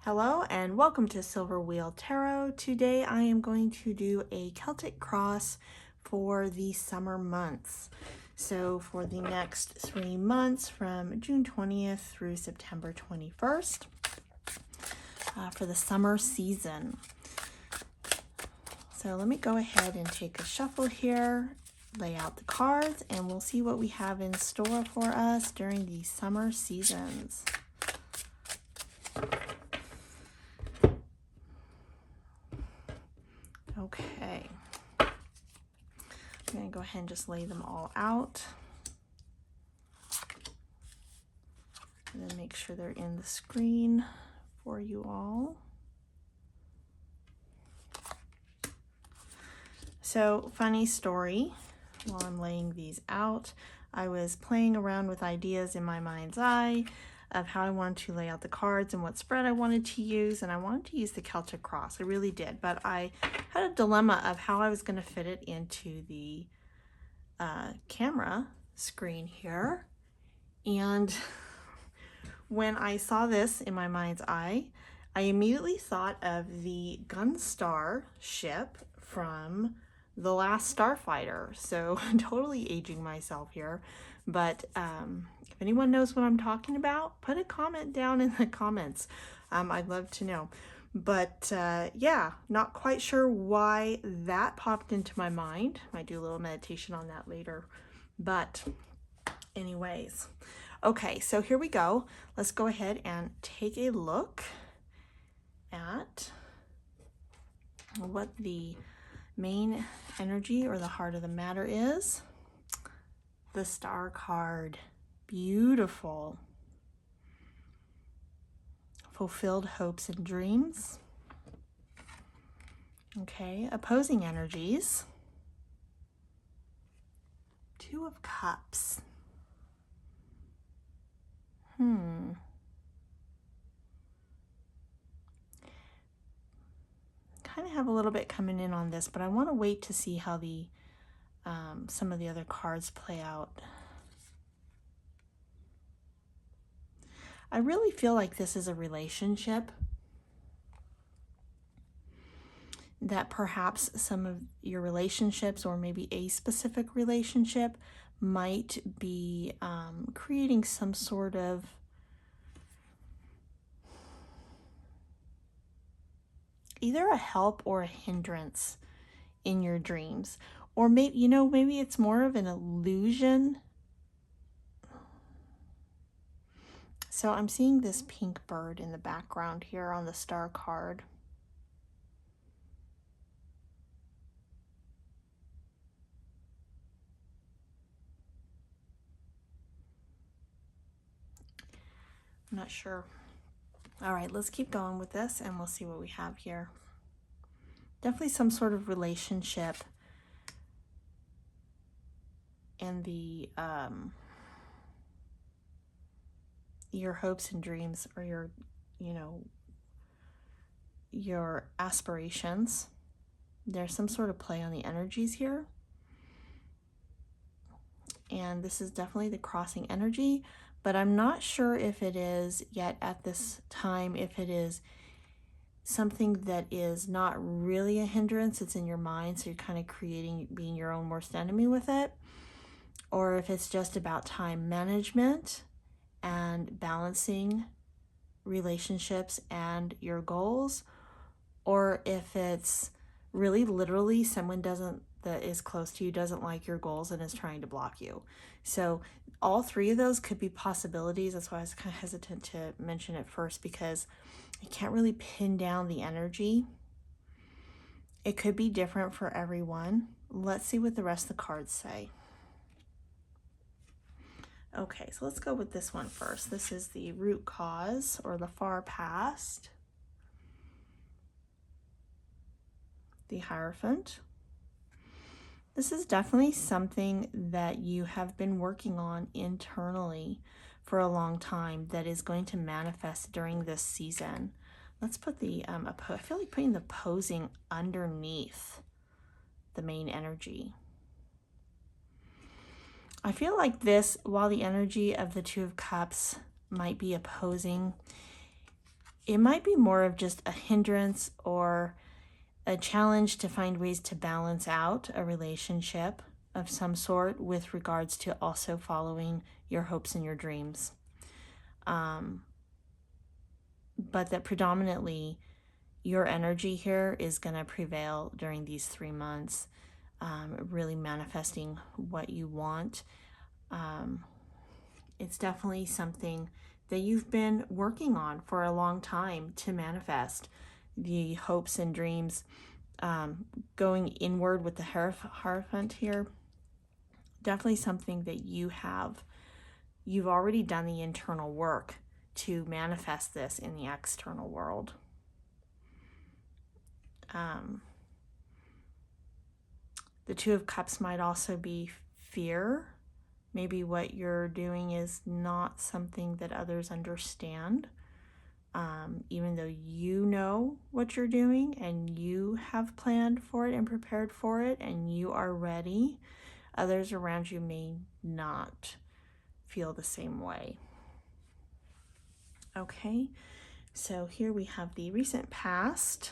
Hello and welcome to Silver Wheel Tarot. Today I am going to do a Celtic cross for the summer months. So for the next 3 months from June 20th through September 21st for the summer season. So let me go ahead and take a shuffle here, lay out the cards, and we'll see what we have in store for us during the summer seasons. Okay, I'm going to go ahead and just lay them all out. And then make sure they're in the screen for you all. So, funny story, while I'm laying these out, I was playing around with ideas in my mind's eye of how I wanted to lay out the cards and what spread I wanted to use, and I wanted to use the Celtic cross. I really did, but I had a dilemma of how I was going to fit it into the camera screen here. And when I saw this in my mind's eye, I immediately thought of the Gunstar ship from The Last Starfighter. So I'm totally aging myself here, but if anyone knows what I'm talking about, put a comment down in the comments. I'd love to know. But yeah, not quite sure why that popped into my mind. Might do a little meditation on that later. But anyways, okay, so here we go. Let's go ahead and take a look at what the main energy or the heart of the matter is. The Star card. Beautiful. Fulfilled hopes and dreams. Okay, opposing energies. Two of Cups. Kind of have a little bit coming in on this, but I want to wait to see how the some of the other cards play out. I really feel like this is a relationship that perhaps some of your relationships, or maybe a specific relationship, might be creating some sort of either a help or a hindrance in your dreams. Or maybe, maybe it's more of an illusion. So I'm seeing this pink bird in the background here on the Star card. I'm not sure. All right, let's keep going with this and we'll see what we have here. Definitely some sort of relationship and the your hopes and dreams, or your aspirations. There's some sort of play on the energies here. And this is definitely the crossing energy, but I'm not sure if it is yet at this time, if it is something that is not really a hindrance, it's in your mind, so you're kind of being your own worst enemy with it, or if it's just about time management and balancing relationships and your goals, or if it's really literally someone that is close to you doesn't like your goals and is trying to block you. So all three of those could be possibilities. That's why I was kind of hesitant to mention it first, because I can't really pin down the energy. It could be different for everyone. Let's see what the rest of the cards say. Okay, so let's go with this one first. This is the root cause, or the far past. The Hierophant. This is definitely something that you have been working on internally for a long time that is going to manifest during this season. Let's put the, I feel like putting the opposing underneath the main energy. I feel like this, while the energy of the Two of Cups might be opposing, it might be more of just a hindrance or a challenge to find ways to balance out a relationship of some sort with regards to also following your hopes and your dreams. But that predominantly your energy here is going to prevail during these 3 months, really manifesting what you want. It's definitely something that you've been working on for a long time to manifest the hopes and dreams. Going inward with the Hierophant here, definitely something that you've already done the internal work to manifest this in the external world. The Two of Cups might also be fear. Maybe what you're doing is not something that others understand. Even though you know what you're doing and you have planned for it and prepared for it and you are ready, others around you may not feel the same way. Okay, so here we have the recent past.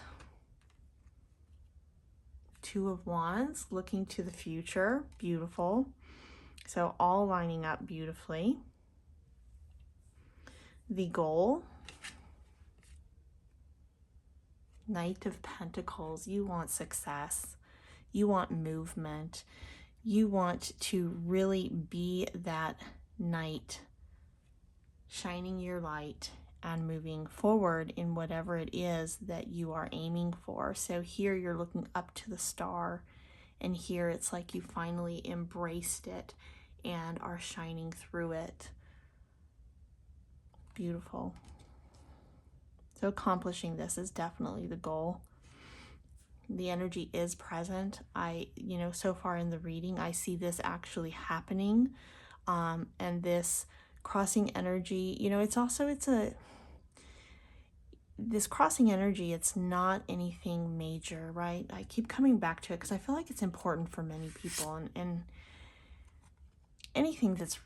Two of Wands, looking to the future. Beautiful. So all lining up beautifully. The goal. Knight of Pentacles. You want success. You want movement. You want to really be that knight, shining your light and moving forward in whatever it is that you are aiming for. So here you're looking up to the star, and here it's like you finally embraced it and are shining through it. Beautiful. So accomplishing this is definitely the goal. The energy is present. So far in the reading, I see this actually happening. And this crossing energy, this crossing energy, it's not anything major, right? I keep coming back to it because I feel like it's important for many people, and anything that's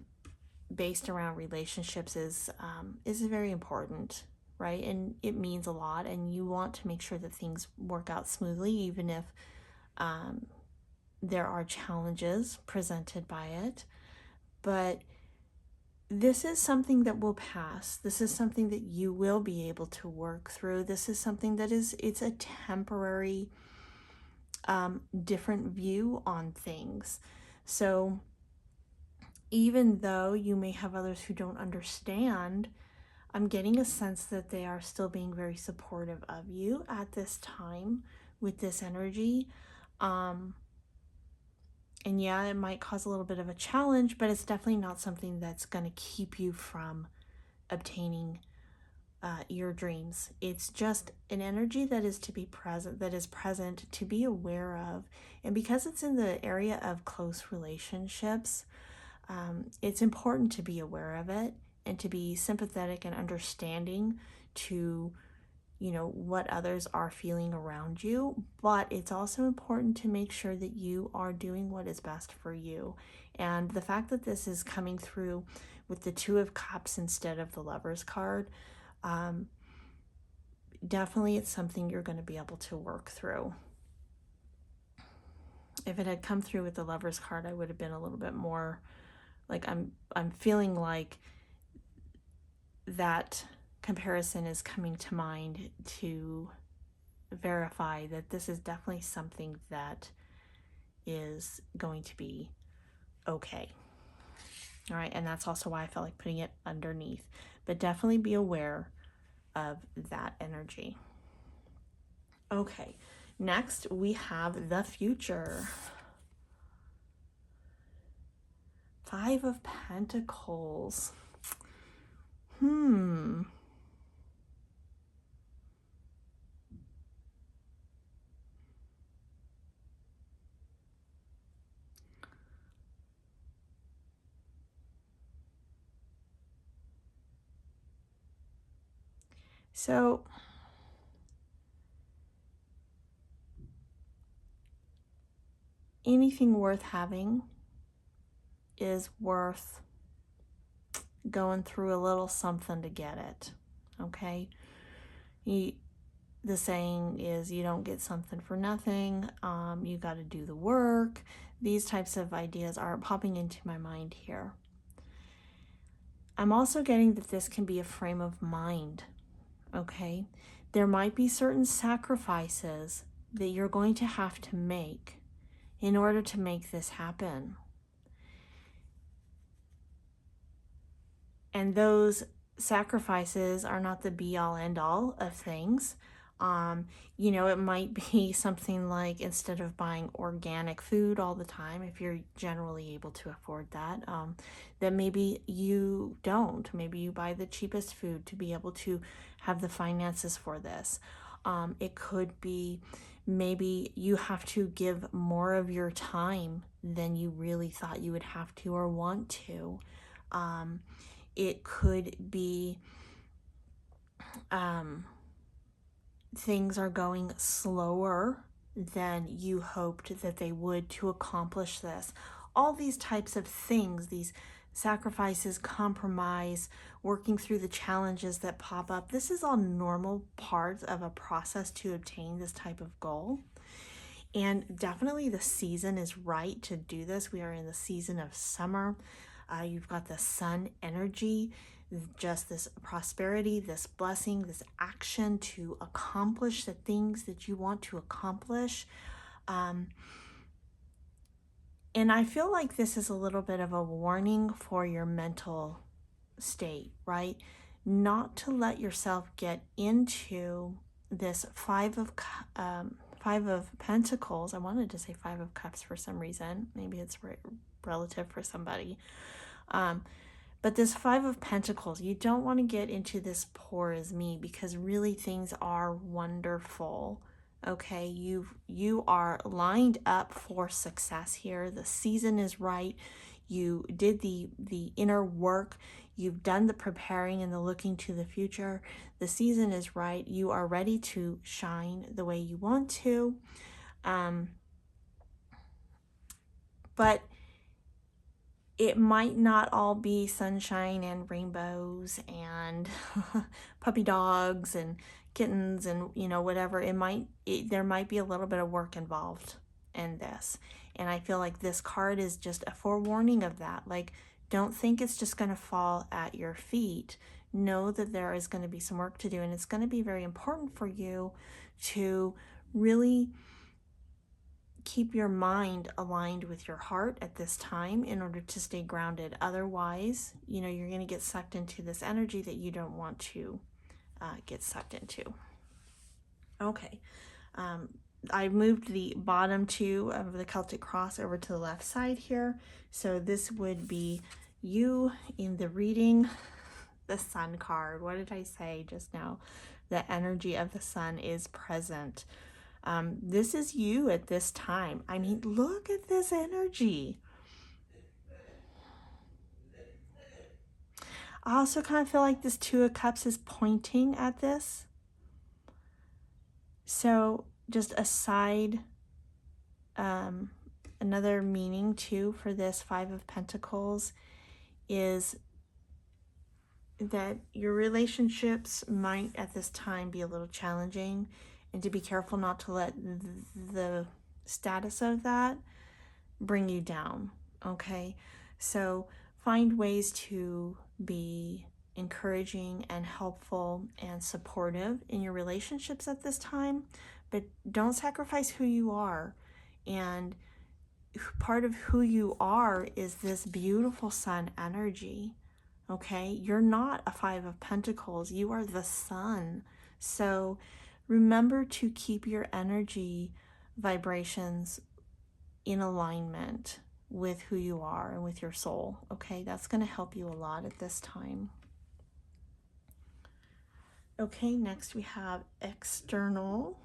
based around relationships is very important, right? And it means a lot, and you want to make sure that things work out smoothly, even if there are challenges presented by it. But this is something that will pass. This is something that you will be able to work through. This is something that it's a temporary, different view on things. So even though you may have others who don't understand, I'm getting a sense that they are still being very supportive of you at this time with this energy. And yeah, it might cause a little bit of a challenge, but it's definitely not something that's going to keep you from obtaining your dreams. It's just an energy that is to be present, to be aware of. And because it's in the area of close relationships, it's important to be aware of it and to be sympathetic and understanding to what others are feeling around you. But it's also important to make sure that you are doing what is best for you. And the fact that this is coming through with the Two of Cups instead of the Lover's card, definitely it's something you're going to be able to work through. If it had come through with the Lover's card, I would have been a little bit more like, I'm feeling like that comparison is coming to mind to verify that this is definitely something that is going to be okay. All right, and that's also why I felt like putting it underneath. But definitely be aware of that energy. Okay, next we have the future. Five of Pentacles. So anything worth having is worth going through a little something to get it. Okay? The saying is you don't get something for nothing. You got to do the work. These types of ideas are popping into my mind here. I'm also getting that this can be a frame of mind, okay? There might be certain sacrifices that you're going to have to make in order to make this happen. And those sacrifices are not the be all end all of things. It might be something like, instead of buying organic food all the time, if you're generally able to afford that, then maybe you don't. Maybe you buy the cheapest food to be able to have the finances for this. It could be maybe you have to give more of your time than you really thought you would have to or want to. It could be things are going slower than you hoped that they would to accomplish this. All these types of things, these sacrifices, compromise, working through the challenges that pop up, this is all normal parts of a process to obtain this type of goal. And definitely the season is right to do this. We are in the season of summer. You've got the sun energy, just this prosperity, this blessing, this action to accomplish the things that you want to accomplish. And I feel like this is a little bit of a warning for your mental state, right? Not to let yourself get into this Five of Pentacles. I wanted to say Five of Cups for some reason. Maybe it's relative for somebody. But this Five of Pentacles, you don't want to get into this poor is me, because really things are wonderful. Okay, you are lined up for success here. The season is right. You did the inner work. You've done the preparing and the looking to the future. The season is right. You are ready to shine the way you want to. But it might not all be sunshine and rainbows and puppy dogs and kittens and whatever. There might be a little bit of work involved in this. And I feel like this card is just a forewarning of that. Like, don't think it's just going to fall at your feet. Know that there is going to be some work to do, and it's going to be very important for you to really keep your mind aligned with your heart at this time in order to stay grounded. Otherwise, you're going to get sucked into this energy that you don't want to get sucked into. Okay. I moved the bottom two of the Celtic cross over to the left side here. So this would be you in the reading. The Sun card. What did I say just now? The energy of the sun is present. This is you at this time. I mean, look at this energy. I also kind of feel like this Two of Cups is pointing at this. So just aside, another meaning too for this Five of Pentacles is that your relationships might at this time be a little challenging, and to be careful not to let the status of that bring you down. Okay, so find ways to be encouraging and helpful and supportive in your relationships at this time, but don't sacrifice who you are. And part of who you are is this beautiful sun energy. Okay, you're not a Five of Pentacles, you are the sun. So remember to keep your energy vibrations in alignment with who you are and with your soul. Okay, that's going to help you a lot at this time. Okay, next we have external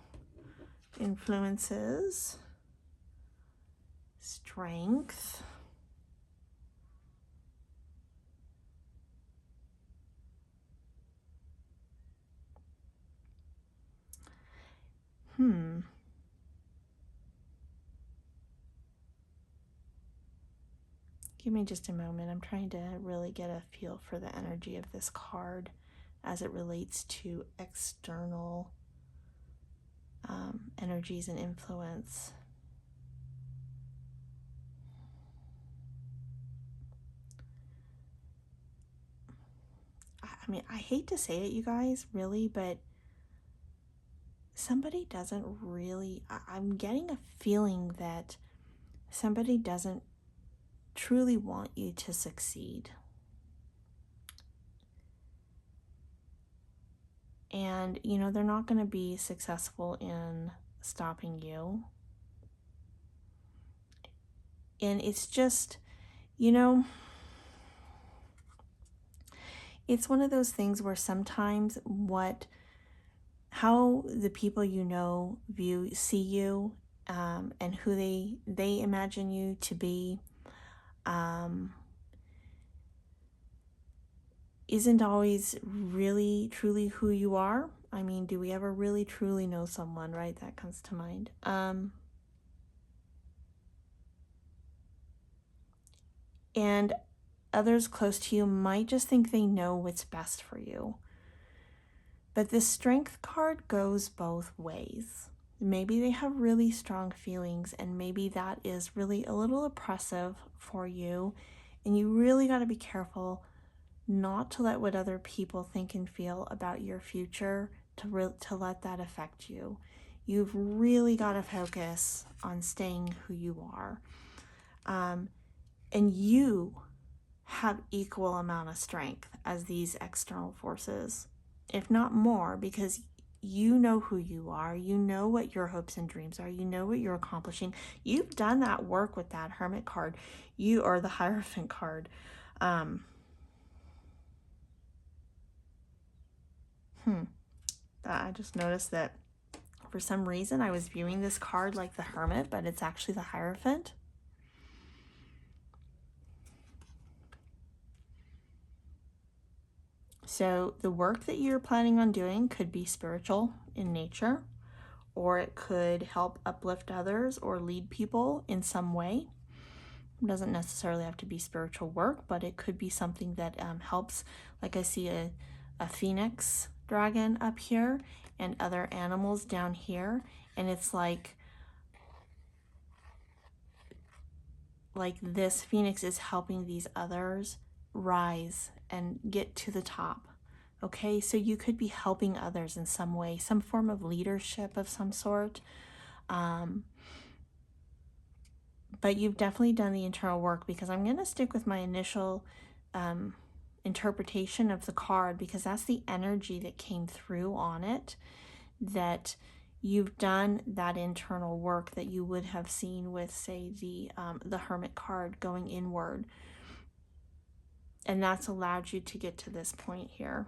influences, strength, Give me just a moment. I'm trying to really get a feel for the energy of this card. as it relates to external energies and influence. I mean, I hate to say it, you guys, really, but somebody doesn't really, I'm getting a feeling that somebody doesn't truly want you to succeed. And, you know, they're not going to be successful in stopping you. And it's just, you know, it's one of those things where sometimes how the people you know see you, and who they imagine you to be, isn't always really truly who you are. I mean, do we ever really truly know someone, right? That comes to mind. And others close to you might just think they know what's best for you. But the strength card goes both ways. Maybe they have really strong feelings, and maybe that is really a little oppressive for you. And you really got to be careful not to let what other people think and feel about your future to let that affect you. You've really got to focus on staying who you are. And you have equal amount of strength as these external forces, if not more, because you know who you are. You know what your hopes and dreams are. You know what you're accomplishing. You've done that work with that Hermit card, or the Hierophant card. I just noticed that for some reason I was viewing this card like the Hermit, but it's actually the Hierophant. So the work that you're planning on doing could be spiritual in nature, or it could help uplift others or lead people in some way. It doesn't necessarily have to be spiritual work, but it could be something that helps. Like I see a phoenix dragon up here and other animals down here, and it's like this phoenix is helping these others rise and get to the top. Okay, so you could be helping others in some way, some form of leadership of some sort. But you've definitely done the internal work, because I'm going to stick with my initial interpretation of the card, because that's the energy that came through on it, that you've done that internal work that you would have seen with, say, the Hermit card going inward. And that's allowed you to get to this point here.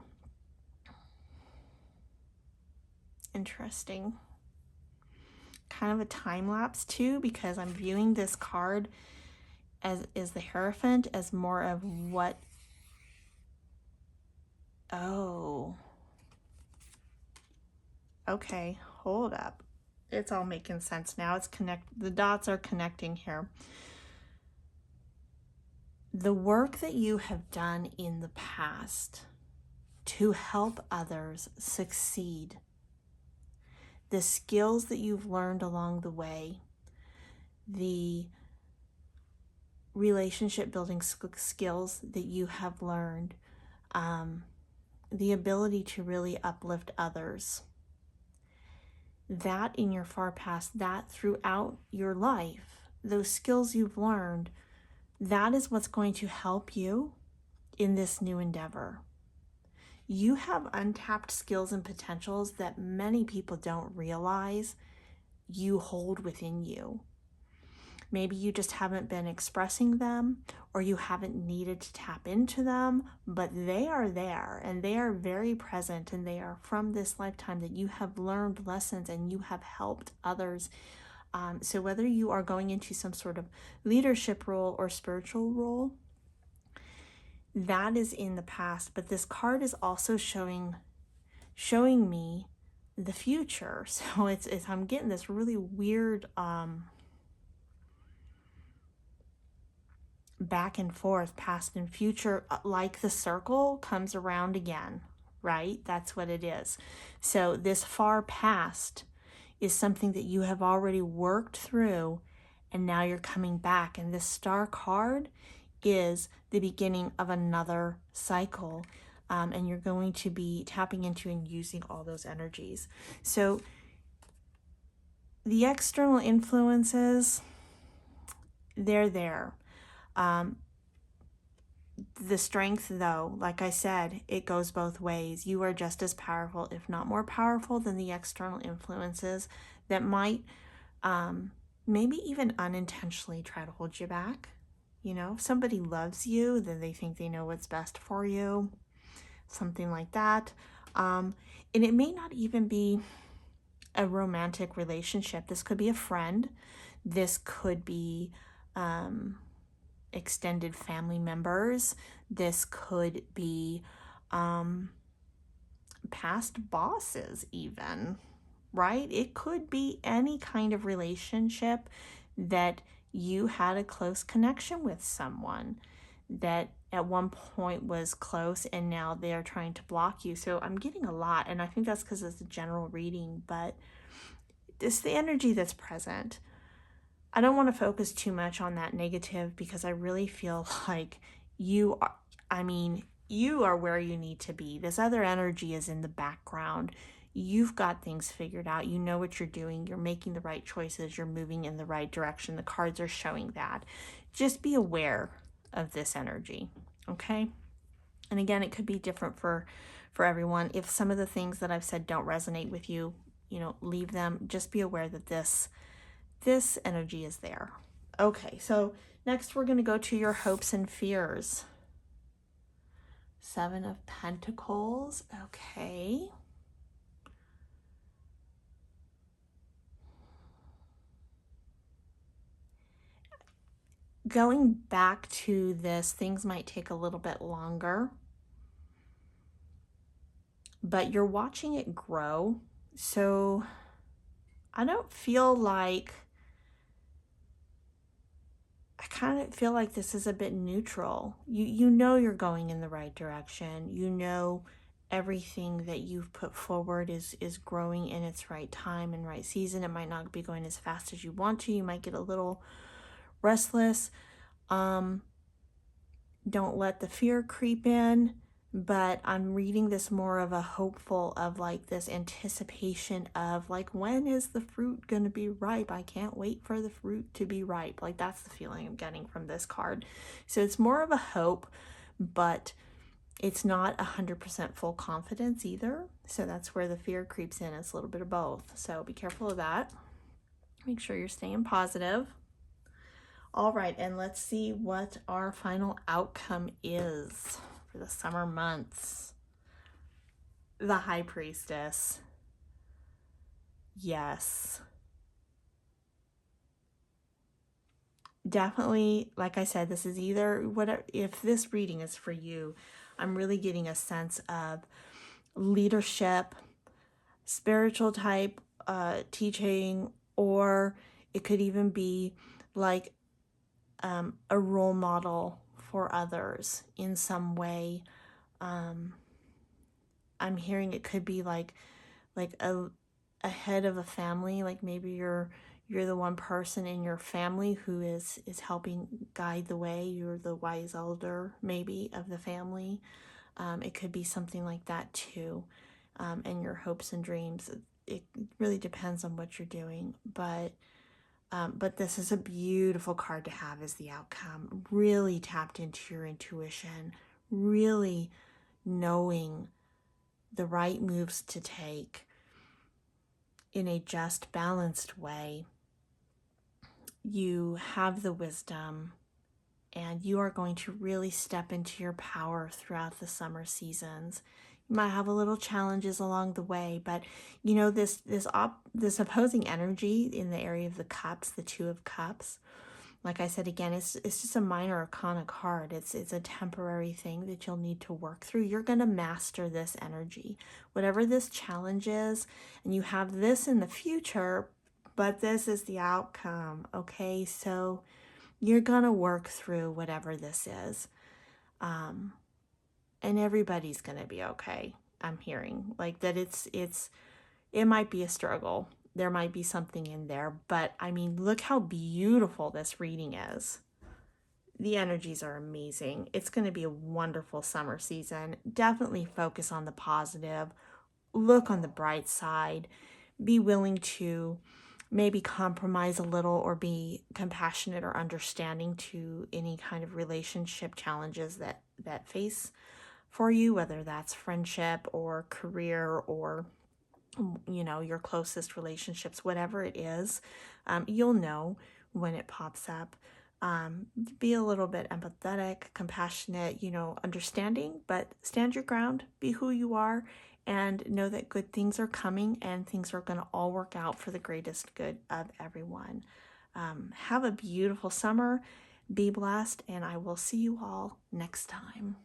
Interesting. Kind of a time lapse too, because I'm viewing this card as the Hierophant as more of what. Oh. Okay, hold up. It's all making sense now. The dots are connecting here. The work that you have done in the past to help others succeed, the skills that you've learned along the way, the relationship building skills that you have learned, the ability to really uplift others, that in your far past, that throughout your life, those skills you've learned, that is what's going to help you in this new endeavor. You have untapped skills and potentials that many people don't realize you hold within you. Maybe you just haven't been expressing them, or you haven't needed to tap into them, but they are there and they are very present, and they are from this lifetime that you have learned lessons and you have helped others. So whether you are going into some sort of leadership role or spiritual role, that is in the past. But this card is also showing me the future. So it's I'm getting this really weird back and forth, past and future, like the circle comes around again. right? That's what it is. So this far past is something that you have already worked through, and now you're coming back. And this star card is the beginning of another cycle. And you're going to be tapping into and using all those energies. So the external influences, they're there. The strength, though, like I said, it goes both ways. You are just as powerful, if not more powerful, than the external influences that might maybe even unintentionally try to hold you back. You know, if somebody loves you, then they think they know what's best for you, something like that. And it may not even be a romantic relationship. This could be a friend. This could be extended family members. This could be past bosses even, right? It could be any kind of relationship that you had a close connection with someone that at one point was close and now they're trying to block you. So I'm getting a lot, and I think that's because it's a general reading, but it's the energy that's present. I don't want to focus too much on that negative because I really feel like you are where you need to be. This other energy is in the background. You've got things figured out. You know what you're doing. You're making the right choices. You're moving in the right direction. The cards are showing that. Just be aware of this energy, okay? And again, it could be different for everyone. If some of the things that I've said don't resonate with you, leave them. Just be aware that this energy is there. Okay, so next we're going to go to your hopes and fears. 7 of Pentacles. Okay. Going back to this, things might take a little bit longer, but you're watching it grow. So I don't feel like, I kind of feel like this is a bit neutral. You know you're going in the right direction. You know everything that you've put forward is growing in its right time and right season. It might not be going as fast as you want to. You might get a little restless. Don't let the fear creep in, but I'm reading this more of a hopeful, of like this anticipation of like, when is the fruit going to be ripe? I can't wait for the fruit to be ripe. Like, that's the feeling I'm getting from this card. So it's more of a hope, but it's not 100% full confidence either. So that's where the fear creeps in. It's a little bit of both. So be careful of that. Make sure you're staying positive. All right, and let's see what our final outcome is for the summer months. The High Priestess. Yes. Definitely, like I said, this is either whatever. If this reading is for you, I'm really getting a sense of leadership, spiritual type teaching, or it could even be like a role model for others in some way. I'm hearing it could be like a head of a family, like maybe you're the one person in your family who is helping guide the way. You're the wise elder maybe of the family. It could be something like that too. And your hopes and dreams. It really depends on what you're doing, but this is a beautiful card to have as the outcome. Really tapped into your intuition, really knowing the right moves to take in a just, balanced way. You have the wisdom, and you are going to really step into your power throughout the summer seasons. You might have a little challenges along the way, but this opposing energy in the area of the cups, the 2 of Cups, like I said again, it's just a minor arcana card. It's a temporary thing that you'll need to work through. You're going to master this energy, whatever this challenge is, and you have this in the future, but this is the outcome. Okay, so you're going to work through whatever this is. And everybody's going to be okay. I'm hearing. Like that it might be a struggle. There might be something in there, but I mean, look how beautiful this reading is. The energies are amazing. It's going to be a wonderful summer season. Definitely focus on the positive. Look on the bright side. Be willing to maybe compromise a little or be compassionate or understanding to any kind of relationship challenges that face for you, whether that's friendship or career or your closest relationships, whatever it is. You'll know when it pops up. Be a little bit empathetic, compassionate, understanding, but stand your ground, be who you are, and know that good things are coming and things are going to all work out for the greatest good of everyone. Have a beautiful summer. Be blessed, and I will see you all next time.